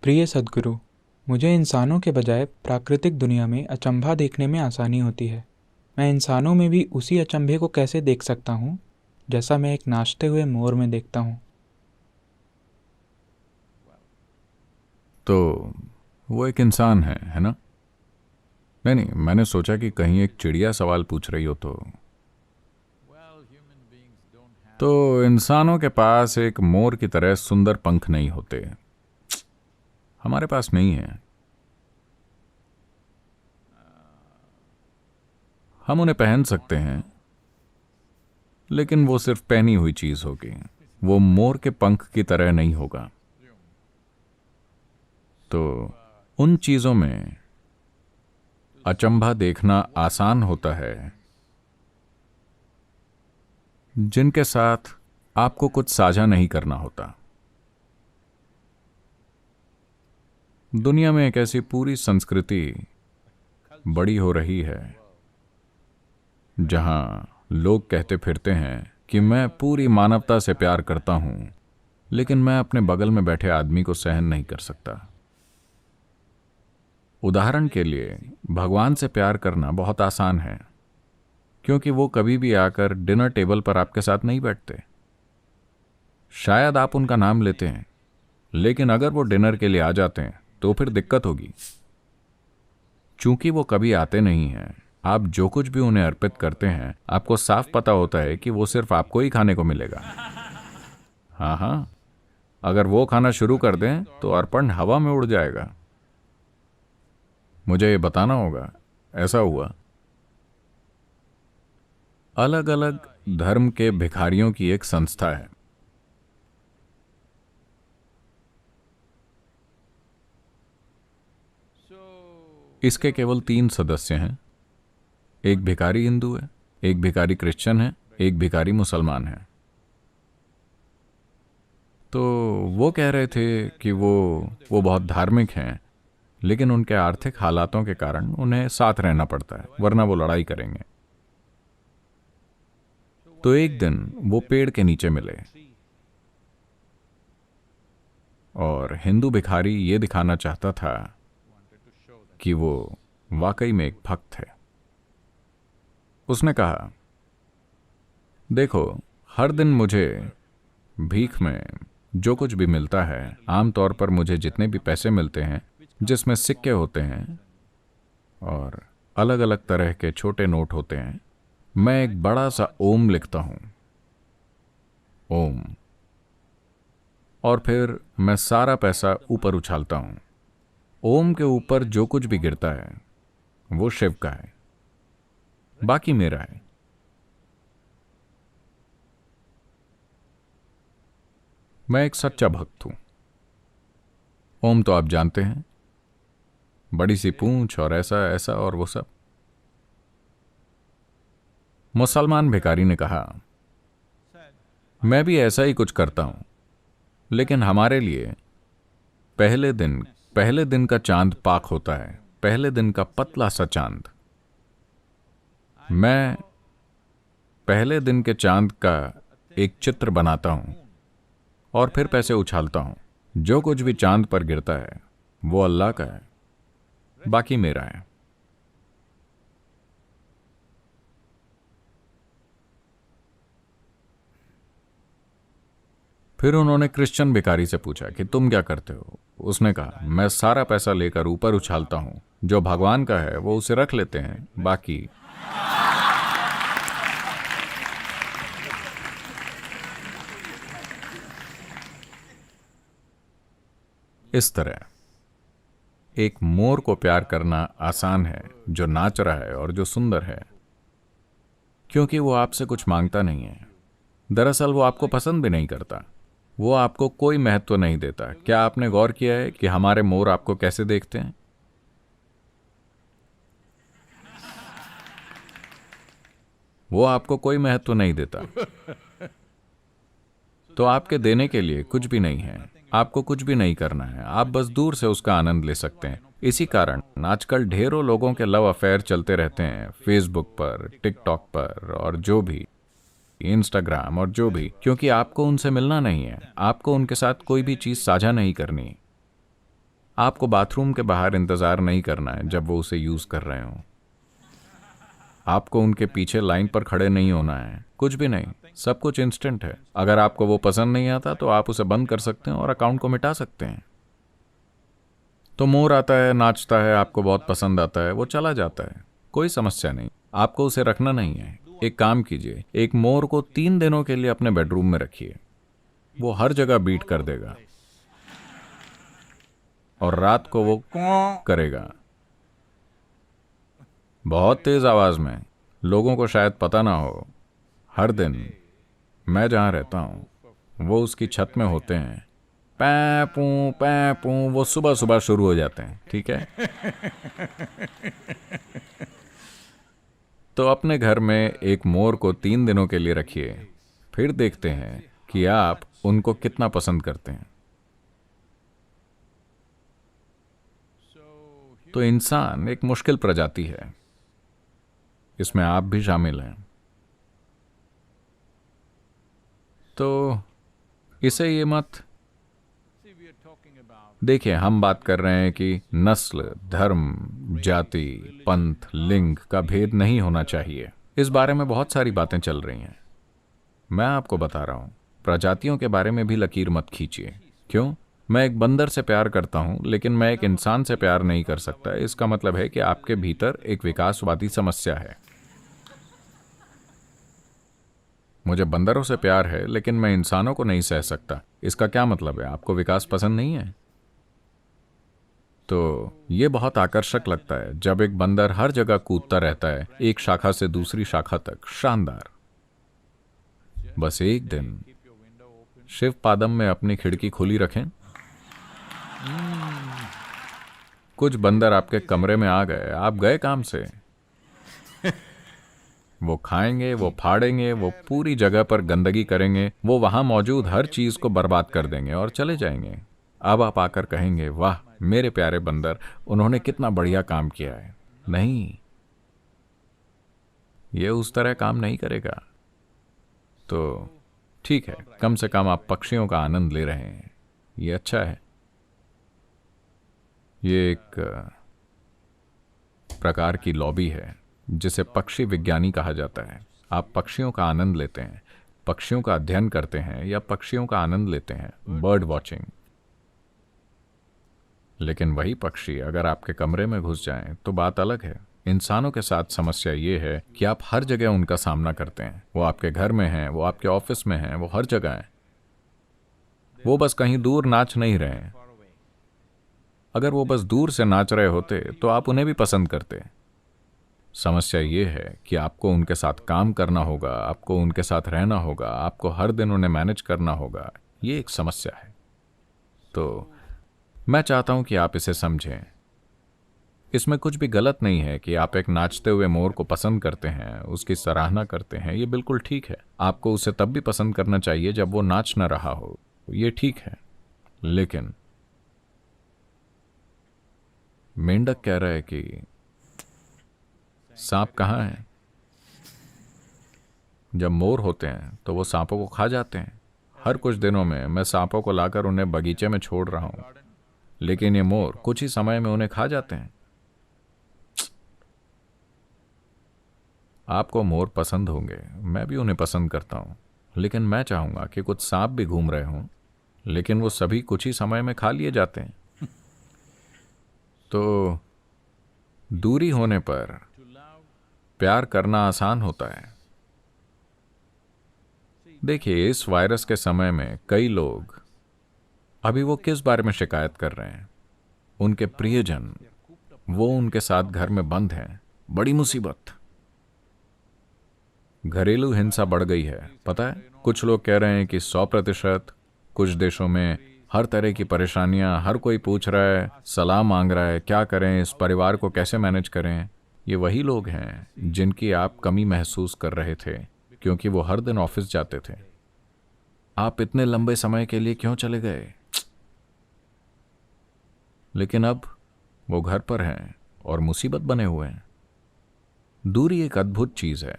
प्रिय सद्गुरु, मुझे इंसानों के बजाय प्राकृतिक दुनिया में अचंभा देखने में आसानी होती है। मैं इंसानों में भी उसी अचंभे को कैसे देख सकता हूँ जैसा मैं एक नाचते हुए मोर में देखता हूँ। तो वो एक इंसान है ना? नहीं नहीं, मैंने सोचा कि कहीं एक चिड़िया सवाल पूछ रही हो तो इंसानों के पास एक मोर की तरह सुंदर पंख नहीं होते। हमारे पास नहीं है। हम उन्हें पहन सकते हैं, लेकिन वो सिर्फ पहनी हुई चीज होगी। वो मोर के पंख की तरह नहीं होगा। तो उन चीजों में अचंभा देखना आसान होता है जिनके साथ आपको कुछ साझा नहीं करना होता। दुनिया में एक ऐसी पूरी संस्कृति बड़ी हो रही है जहां लोग कहते फिरते हैं कि मैं पूरी मानवता से प्यार करता हूं, लेकिन मैं अपने बगल में बैठे आदमी को सहन नहीं कर सकता। उदाहरण के लिए, भगवान से प्यार करना बहुत आसान है, क्योंकि वो कभी भी आकर डिनर टेबल पर आपके साथ नहीं बैठते। शायद आप उनका नाम लेते हैं, लेकिन अगर वो डिनर के लिए आ जाते हैं तो फिर दिक्कत होगी। चूंकि वो कभी आते नहीं हैं, आप जो कुछ भी उन्हें अर्पित करते हैं, आपको साफ पता होता है कि वो सिर्फ आपको ही खाने को मिलेगा। हाँ हाँ, अगर वो खाना शुरू कर दें तो अर्पण हवा में उड़ जाएगा। मुझे ये बताना होगा, ऐसा हुआ। अलग अलग धर्म के भिखारियों की एक संस्था है। इसके केवल 3 सदस्य हैं। एक भिखारी हिंदू है, एक भिखारी क्रिश्चियन है, एक भिखारी मुसलमान है। तो वो कह रहे थे कि वो बहुत धार्मिक हैं, लेकिन उनके आर्थिक हालातों के कारण उन्हें साथ रहना पड़ता है, वरना वो लड़ाई करेंगे। तो एक दिन वो पेड़ के नीचे मिले और हिंदू भिखारी ये दिखाना चाहता था कि वो वाकई में एक भक्त है। उसने कहा, देखो, हर दिन मुझे भीख में जो कुछ भी मिलता है, आमतौर पर मुझे जितने भी पैसे मिलते हैं जिसमें सिक्के होते हैं और अलग अलग तरह के छोटे नोट होते हैं, मैं एक बड़ा सा ओम लिखता हूं, ओम। और फिर मैं सारा पैसा ऊपर उछालता हूं। ओम के ऊपर जो कुछ भी गिरता है वो शिव का है, बाकी मेरा है। मैं एक सच्चा भक्त हूं। ओम तो आप जानते हैं, बड़ी सी पूंछ और ऐसा ऐसा और वो सब। मुसलमान भिखारी ने कहा, मैं भी ऐसा ही कुछ करता हूं, लेकिन हमारे लिए पहले दिन का चांद पाक होता है, पहले दिन का पतला सा चांद। मैं पहले दिन के चांद का एक चित्र बनाता हूं और फिर पैसे उछालता हूं। जो कुछ भी चांद पर गिरता है वो अल्लाह का है, बाकी मेरा है। फिर उन्होंने क्रिश्चियन भिखारी से पूछा कि तुम क्या करते हो? उसने कहा, मैं सारा पैसा लेकर ऊपर उछालता हूं, जो भगवान का है वो उसे रख लेते हैं, बाकी। इस तरह एक मोर को प्यार करना आसान है, जो नाच रहा है और जो सुंदर है, क्योंकि वो आपसे कुछ मांगता नहीं है। दरअसल वो आपको पसंद भी नहीं करता, वो आपको कोई महत्व नहीं देता। क्या आपने गौर किया है कि हमारे मोर आपको कैसे देखते हैं? वो आपको कोई महत्व नहीं देता। तो आपके देने के लिए कुछ भी नहीं है, आपको कुछ भी नहीं करना है, आप बस दूर से उसका आनंद ले सकते हैं। इसी कारण आजकल ढेरों लोगों के लव अफेयर चलते रहते हैं, फेसबुक पर, टिकटॉक पर और जो भी, इंस्टाग्राम और जो भी, क्योंकि आपको उनसे मिलना नहीं है, आपको उनके साथ कोई भी चीज साझा नहीं करनी। आपको बाथरूम के बाहर इंतजार नहीं करना है जब वो उसे यूज कर रहे हो। आपको उनके पीछे लाइन पर खड़े नहीं होना है, कुछ भी नहीं, सब कुछ इंस्टेंट है। अगर आपको वो पसंद नहीं आता तो आप उसे बंद कर सकते हैं और अकाउंट को मिटा सकते हैं। तो मोर आता है, नाचता है, आपको बहुत पसंद आता है, वो चला जाता है, कोई समस्या नहीं, आपको उसे रखना नहीं है। एक काम कीजिए, एक मोर को 3 दिनों के लिए अपने बेडरूम में रखिए, वो हर जगह बीट कर देगा और रात को वो करेगा बहुत तेज आवाज में। लोगों को शायद पता ना हो, हर दिन मैं जहां रहता हूं वो उसकी छत में होते हैं, पै पू वो सुबह सुबह शुरू हो जाते हैं, ठीक है। तो अपने घर में एक मोर को 3 दिनों के लिए रखिए, फिर देखते हैं कि आप उनको कितना पसंद करते हैं। तो इंसान एक मुश्किल प्रजाति है, इसमें आप भी शामिल हैं। तो इसे ये मत देखिए, हम बात कर रहे हैं कि नस्ल, धर्म, जाति, पंथ, लिंग का भेद नहीं होना चाहिए। इस बारे में बहुत सारी बातें चल रही हैं। मैं आपको बता रहा हूं, प्रजातियों के बारे में भी लकीर मत खींचिए। क्यों? मैं एक बंदर से प्यार करता हूं, लेकिन मैं एक इंसान से प्यार नहीं कर सकता। इसका मतलब है कि आपके भीतर एक विकासवादी समस्या है। मुझे बंदरों से प्यार है, लेकिन मैं इंसानों को नहीं सह सकता। इसका क्या मतलब है? आपको विकास पसंद नहीं है? तो ये बहुत आकर्षक लगता है जब एक बंदर हर जगह कूदता रहता है, एक शाखा से दूसरी शाखा तक, शानदार। बस एक दिन शिव पादम में अपनी खिड़की खुली रखें, कुछ बंदर आपके कमरे में आ गए, आप गए काम से। वो खाएंगे, वो फाड़ेंगे, वो पूरी जगह पर गंदगी करेंगे, वो वहां मौजूद हर चीज को बर्बाद कर देंगे और चले जाएंगे। अब आप आकर कहेंगे, वाह मेरे प्यारे बंदर, उन्होंने कितना बढ़िया काम किया है। नहीं, ये उस तरह काम नहीं करेगा। तो ठीक है, कम से कम आप पक्षियों का आनंद ले रहे हैं, ये अच्छा है। ये एक प्रकार की लॉबी है जिसे पक्षी विज्ञानी कहा जाता है। आप पक्षियों का आनंद लेते हैं, पक्षियों का अध्ययन करते हैं या पक्षियों का आनंद लेते हैं, बर्ड वॉचिंग। लेकिन वही पक्षी अगर आपके कमरे में घुस जाएं तो बात अलग है। इंसानों के साथ समस्या ये है कि आप हर जगह उनका सामना करते हैं। वो आपके घर में हैं, वो आपके ऑफिस में हैं, वो हर जगह हैं। वो बस कहीं दूर नाच नहीं रहे हैं। अगर वो बस दूर से नाच रहे होते तो आप उन्हें भी पसंद करते। समस्या ये है कि आपको उनके साथ काम करना होगा, आपको उनके साथ रहना होगा, आपको हर दिन उन्हें मैनेज करना होगा। ये एक समस्या है। तो मैं चाहता हूं कि आप इसे समझें। इसमें कुछ भी गलत नहीं है कि आप एक नाचते हुए मोर को पसंद करते हैं, उसकी सराहना करते हैं, ये बिल्कुल ठीक है। आपको उसे तब भी पसंद करना चाहिए जब वो नाच न रहा हो, ये ठीक है। लेकिन मेंढक कह रहा है कि सांप कहाँ है? जब मोर होते हैं तो वो सांपों को खा जाते हैं। हर कुछ दिनों में मैं सांपों को लाकर उन्हें बगीचे में छोड़ रहा हूं, लेकिन ये मोर कुछ ही समय में उन्हें खा जाते हैं। आपको मोर पसंद होंगे, मैं भी उन्हें पसंद करता हूं, लेकिन मैं चाहूंगा कि कुछ सांप भी घूम रहे हों, लेकिन वो सभी कुछ ही समय में खा लिए जाते हैं। तो दूरी होने पर प्यार करना आसान होता है। देखिए, इस वायरस के समय में कई लोग अभी वो किस बारे में शिकायत कर रहे हैं? उनके प्रियजन, वो उनके साथ घर में बंद हैं। बड़ी मुसीबत। घरेलू हिंसा बढ़ गई है, पता है? कुछ लोग कह रहे हैं कि 100%। कुछ देशों में हर तरह की परेशानियां, हर कोई पूछ रहा है, सलाह मांग रहा है, क्या करें, इस परिवार को कैसे मैनेज करें। ये वही लोग हैं जिनकी आप कमी महसूस कर रहे थे, क्योंकि वो हर दिन ऑफिस जाते थे। आप इतने लंबे समय के लिए क्यों चले गए? लेकिन अब वो घर पर हैं और मुसीबत बने हुए हैं। दूरी एक अद्भुत चीज है।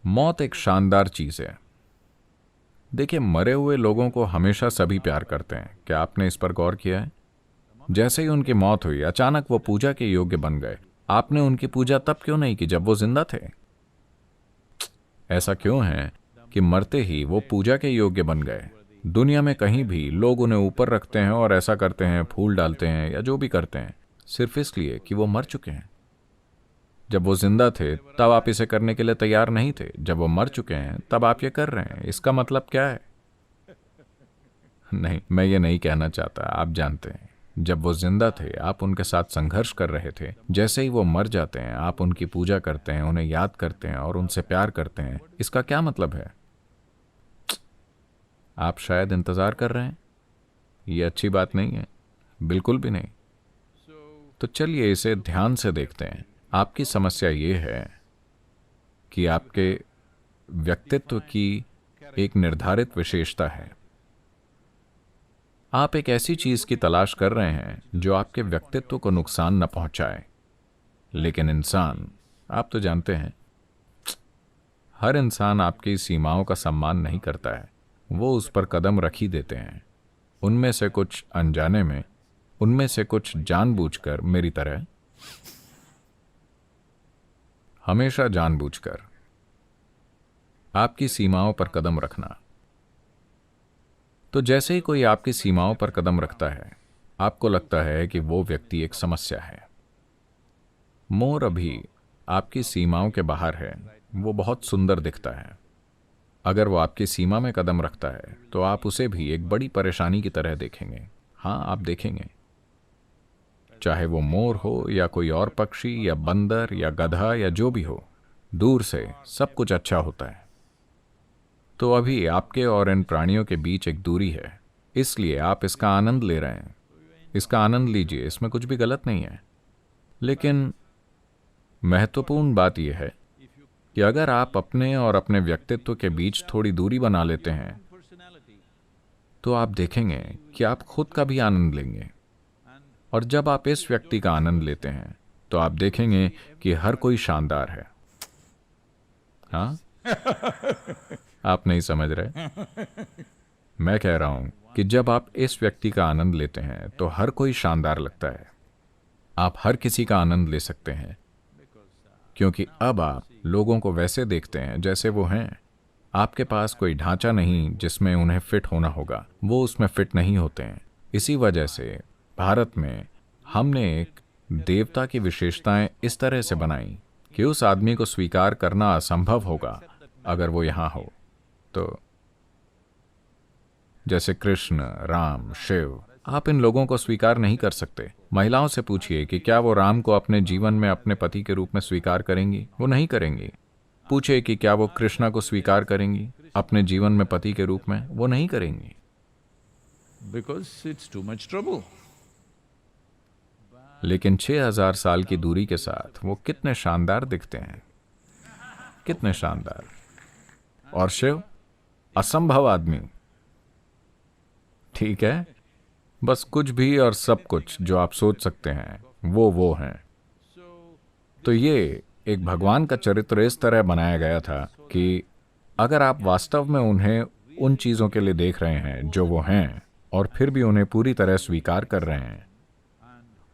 मौत एक शानदार चीज है। देखिए, मरे हुए लोगों को हमेशा सभी प्यार करते हैं। क्या आपने इस पर गौर किया है? जैसे ही उनकी मौत हुई, अचानक वो पूजा के योग्य बन गए। आपने उनकी पूजा तब क्यों नहीं की जब वो जिंदा थे? ऐसा क्यों है कि मरते ही वो पूजा के योग्य बन गए? दुनिया में कहीं भी लोग उन्हें ऊपर रखते हैं और ऐसा करते हैं, फूल डालते हैं या जो भी करते हैं, सिर्फ इसलिए कि वो मर चुके हैं। जब वो जिंदा थे तब आप इसे करने के लिए तैयार नहीं थे। जब वो मर चुके हैं तब आप ये कर रहे हैं। इसका मतलब क्या है? नहीं, मैं ये नहीं कहना चाहता। आप जानते हैं, जब वो जिंदा थे आप उनके साथ संघर्ष कर रहे थे। जैसे ही वो मर जाते हैं आप उनकी पूजा करते हैं, उन्हें याद करते हैं और उनसे प्यार करते हैं। इसका क्या मतलब है? आप शायद इंतजार कर रहे हैं। ये अच्छी बात नहीं है, बिल्कुल भी नहीं। तो चलिए इसे ध्यान से देखते हैं। आपकी समस्या ये है कि आपके व्यक्तित्व की एक निर्धारित विशेषता है। आप एक ऐसी चीज की तलाश कर रहे हैं जो आपके व्यक्तित्व को नुकसान न पहुंचाए। लेकिन इंसान, आप तो जानते हैं, हर इंसान आपकी सीमाओं का सम्मान नहीं करता है। वो उस पर कदम रख ही देते हैं। उनमें से कुछ अनजाने में, उनमें से कुछ जानबूझकर, मेरी तरह। हमेशा जानबूझकर आपकी सीमाओं पर कदम रखना। तो जैसे ही कोई आपकी सीमाओं पर कदम रखता है, आपको लगता है कि वो व्यक्ति एक समस्या है। मोर अभी आपकी सीमाओं के बाहर है। वो बहुत सुंदर दिखता है। अगर वो आपकी सीमा में कदम रखता है तो आप उसे भी एक बड़ी परेशानी की तरह देखेंगे। हाँ, आप देखेंगे। चाहे वो मोर हो या कोई और पक्षी या बंदर या गधा या जो भी हो, दूर से सब कुछ अच्छा होता है। तो अभी आपके और इन प्राणियों के बीच एक दूरी है, इसलिए आप इसका आनंद ले रहे हैं। इसका आनंद लीजिए, इसमें कुछ भी गलत नहीं है। लेकिन महत्वपूर्ण बात यह है कि अगर आप अपने और अपने व्यक्तित्व के बीच थोड़ी दूरी बना लेते हैं तो आप देखेंगे कि आप खुद का भी आनंद लेंगे। और जब आप इस व्यक्ति का आनंद लेते हैं तो आप देखेंगे कि हर कोई शानदार है। हाँ, आप नहीं समझ रहे। मैं कह रहा हूं कि जब आप इस व्यक्ति का आनंद लेते हैं तो हर कोई शानदार लगता है। आप हर किसी का आनंद ले सकते हैं, क्योंकि अब आप लोगों को वैसे देखते हैं जैसे वो हैं। आपके पास कोई ढांचा नहीं जिसमें उन्हें फिट होना होगा। वो उसमें फिट नहीं होते हैं। इसी वजह से भारत में हमने एक देवता की विशेषताएं इस तरह से बनाई कि उस आदमी को स्वीकार करना असंभव होगा अगर वो यहां हो। तो जैसे कृष्ण, राम, शिव, आप इन लोगों को स्वीकार नहीं कर सकते। महिलाओं से पूछिए कि क्या वो राम को अपने जीवन में अपने पति के रूप में स्वीकार करेंगी? वो नहीं करेंगी। पूछिए कि क्या वो कृष्णा को स्वीकार करेंगी अपने जीवन में पति के रूप में? वो नहीं करेंगी। Because it's too much trouble. लेकिन 6000 साल की दूरी के साथ वो कितने शानदार दिखते हैं, कितने शानदार। और शिव, असंभव आदमी। ठीक है, बस कुछ भी और सब कुछ जो आप सोच सकते हैं वो हैं। तो ये एक भगवान का चरित्र इस तरह बनाया गया था कि अगर आप वास्तव में उन्हें उन चीजों के लिए देख रहे हैं जो वो हैं, और फिर भी उन्हें पूरी तरह स्वीकार कर रहे हैं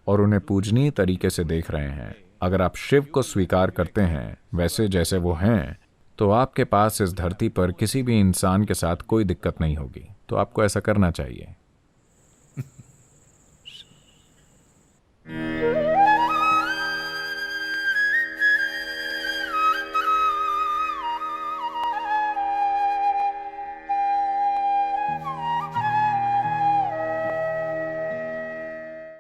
और उन्हें पूजनीय तरीके से देख रहे हैं, अगर आप शिव को स्वीकार करते हैं वैसे जैसे वो हैं, तो आपके पास इस धरती पर किसी भी इंसान के साथ कोई दिक्कत नहीं होगी। तो आपको ऐसा करना चाहिए।